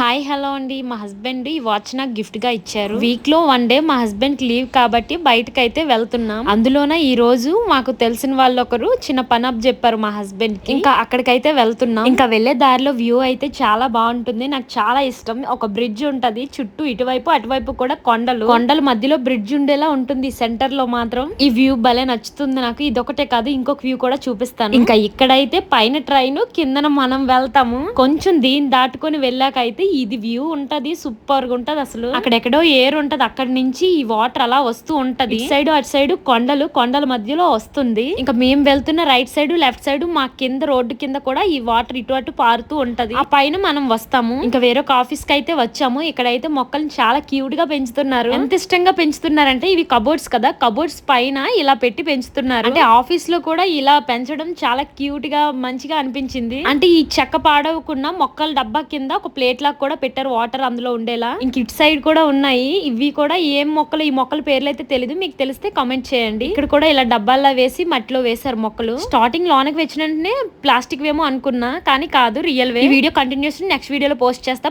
Hi hello అండి. మా husband ఈ వాచ్ నాకు గిఫ్ట్ గా ఇచ్చారు. వీక్ లో 1 డే మా హస్బెండ్ లీవ్ కాబట్టి బయటకైతే వెళ్తున్నాం. అందులోన ఈ రోజు మాకు తెలిసిన వాళ్ళు ఒకరు చిన్న పని అప్ చెప్పారు మా హస్బెండ్ కి. ఇంకా అక్కడికైతే వెళ్తున్నాం. ఇంకా వెళ్లే దారిలో వ్యూ అయితే చాలా బాగుంటుంది. నాకు చాలా ఇష్టం. ఒక బ్రిడ్జ్ ఉంటది చుట్టూ, ఇటువైపు అటువైపు కూడా కొండల మధ్యలో బ్రిడ్జ్ ఉండేలా ఉంటుంది. సెంటర్ లో మాత్రం ఈ వ్యూ భలే నచ్చుతుంది నాకు. ఇదొకటే కాదు, ఇంకొక వ్యూ కూడా చూపిస్తాను. ఇంకా ఇక్కడైతే పైన ట్రైన్, కిందన మనం వెళ్తాము. కొంచెం దీన్ని దాటుకొని వెళ్ళాక అయితే ఇది వ్యూ ఉంటది, సూపర్ గా ఉంటది. అసలు అక్కడెక్కడో ఏర్ ఉంటది, అక్కడి నుంచి ఈ వాటర్ అలా వస్తూ ఉంటది. ఇటు సైడ్ అటు సైడ్ కొండల మధ్యలో వస్తుంది. ఇంకా మేము వెళ్తున్న రైట్ సైడ్ లెఫ్ట్ సైడ్ మా కింద రోడ్డు కింద కూడా ఈ వాటర్ ఇటు అటు పారుతూ ఉంటది. ఆ పైన మనం వస్తాము. ఇంకా వేరొక ఆఫీస్ కి అయితే వచ్చాము. ఇక్కడైతే మొక్కల్ని చాలా క్యూట్ గా పెంచుతున్నారు. ఎంత ఇష్టంగా పెంచుతున్నారంటే, ఇవి కబోర్డ్స్ కదా, కబోర్డ్స్ పైన ఇలా పెట్టి పెంచుతున్నారు. అంటే ఆఫీస్ లో కూడా ఇలా పెంచడం చాలా క్యూట్ గా మంచిగా అనిపించింది. అంటే ఈ చెక్క పాడవకుండా మొక్కల డబ్బా కింద ఒక ప్లేట్ లాగా కూడా పెట్టారు, వాటర్ అందులో ఉండేలా. ఇంక ఇటు సైడ్ కూడా ఉన్నాయి. ఇవి కూడా ఏం మొక్కలు, ఈ మొక్కల పేర్లు అయితే తెలియదు. మీకు తెలిస్తే కామెంట్ చేయండి. ఇక్కడ కూడా ఇలా డబ్బాల్లో వేసి మట్టిలో వేసారు మొక్కలు. స్టార్టింగ్ లోనకి వచ్చిన వెంటనే ప్లాస్టిక్ వేమో అనుకున్నా, కానీ కాదు, రియల్ వే. ఈ వీడియో కంటిన్యూస్ నెక్స్ట్ వీడియోలో పోస్ట్ చేస్తా.